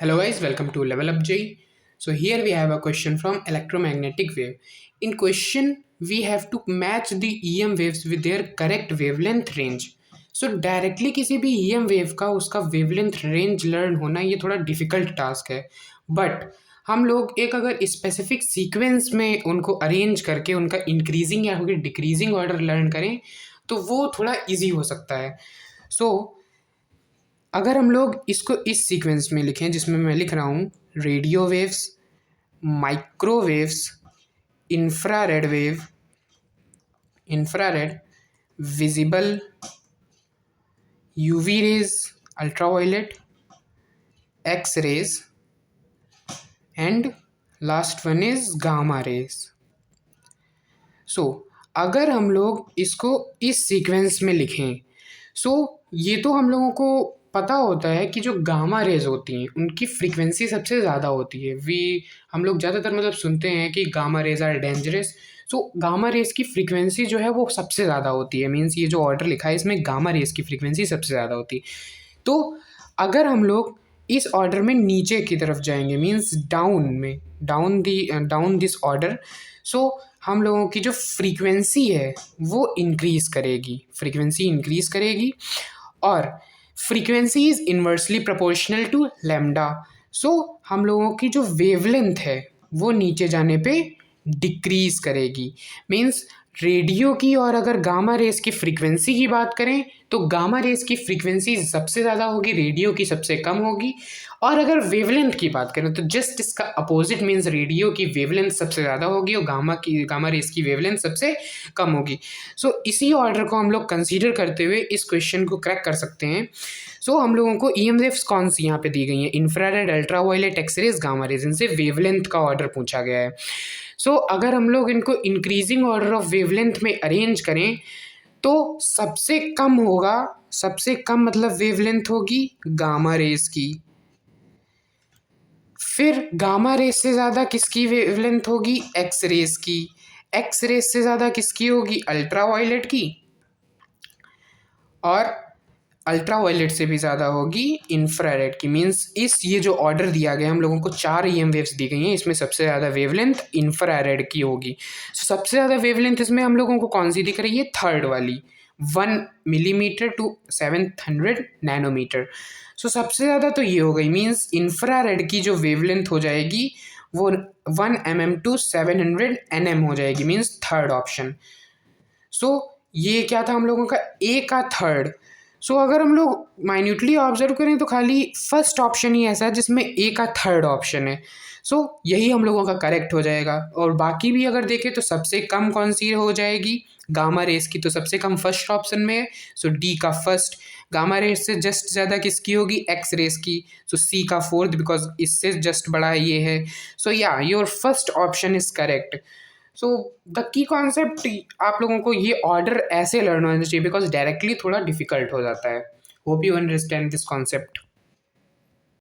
Hello guys, welcome to Level Up J. So here we have a question from electromagnetic wave. In question, we have to match the EM waves with their correct wavelength range. So directly किसी भी EM wave का उसका wavelength range learn होना ये थोड़ा difficult task है, but हम लोग एक अगर स्पेसिफिक सीक्वेंस में उनको अरेंज करके उनका इंक्रीजिंग या फिर डिक्रीजिंग ऑर्डर लर्न करें तो वो थोड़ा इजी हो सकता है. सो अगर हम लोग इसको इस सीक्वेंस में लिखें जिसमें मैं लिख रहा हूँ radio waves, microwaves, infrared wave, infrared, visible, UV rays, ultraviolet, X rays and last one is gamma rays. So अगर हम लोग इसको इस सीक्वेंस में लिखें ये तो हम लोगों को पता होता है कि जो गामा रेज होती हैं उनकी फ्रीक्वेंसी सबसे ज़्यादा होती है. हम लोग ज़्यादातर सुनते हैं कि gamma rays are dangerous. Gamma rays की फ्रीक्वेंसी जो है वो सबसे ज़्यादा होती है. मीन्स ये जो ऑर्डर लिखा है इसमें गामा रेज की फ्रीक्वेंसी सबसे ज़्यादा होती है. तो अगर हम लोग इस ऑर्डर में नीचे की तरफ जाएंगे मीन्स डाउन दिस ऑर्डर, हम लोगों की जो फ्रीक्वेंसी है वो इंक्रीज़ करेगी और frequency is inversely proportional to lambda. हम लोगों की जो वेवलेंथ है वो नीचे जाने पे डिक्रीज़ करेगी. मीन्स रेडियो की और अगर गामा रेस की फ्रीक्वेंसी की बात करें तो गामा रेस की फ्रीक्वेंसी सबसे ज़्यादा होगी, रेडियो की सबसे कम होगी. और अगर वेवलेंथ की बात करें तो जस्ट इसका अपोजिट, मीन्स रेडियो की वेवलेंथ सबसे ज़्यादा होगी और गामा रेस की वेवलेंथ सबसे कम होगी. इसी ऑर्डर को हम लोग कंसीडर करते हुए इस क्वेश्चन को क्रैक कर सकते हैं. हम लोगों को EM वेव्स कौन सी यहाँ पे दी गई हैं, infrared, ultraviolet, X rays, gamma rays, इनसे वेवलेंथ का ऑर्डर पूछा गया है. अगर हम लोग इनको इंक्रीजिंग ऑर्डर ऑफ वेवलेंथ में अरेंज करें तो सबसे कम मतलब वेवलेंथ होगी गामा रेस की. फिर गामा रेस से ज़्यादा किसकी वेवलेंथ होगी, एक्स रेस की. एक्स रेस से ज़्यादा किसकी होगी, अल्ट्रावायलेट की. और अल्ट्रावायलेट से भी ज़्यादा होगी इंफ्रारेड की. मीन्स ये जो ऑर्डर दिया गया हम लोगों को 4 EM वेव्स दी गई हैं, इसमें सबसे ज़्यादा वेवलेंथ इंफ्रारेड की होगी. सबसे ज़्यादा वेवलेंथ इसमें हम लोगों को कौन सी दिख रही है, थर्ड वाली, 1 मिलीमीटर टू 700 नैनोमीटर. सबसे ज़्यादा तो ये हो गई. मीन्स इंफ्रारेड की जो वेवलेंथ हो जाएगी वो 1 mm टू 700 nm हो जाएगी. Means third option. ये क्या था हम लोगों का, ए का थर्ड. अगर हम लोग माइन्यूटली ऑब्जर्व करें तो खाली फर्स्ट ऑप्शन ही ऐसा है जिसमें ए का थर्ड ऑप्शन है. यही हम लोगों का करेक्ट हो जाएगा. और बाकी भी अगर देखें तो सबसे कम कौन सी हो जाएगी, गामा रेस की तो सबसे कम फर्स्ट ऑप्शन में है. डी का फर्स्ट. गामा रेस से जस्ट ज़्यादा किसकी होगी, एक्स रेस की. सी का फोर्थ बिकॉज इससे जस्ट बड़ा ये है. Your first option is correct. The key concept आप लोगों को ये ऑर्डर ऐसे लर्न होना चाहिए बिकॉज डायरेक्टली थोड़ा डिफिकल्ट हो जाता है. Hope you understand this concept.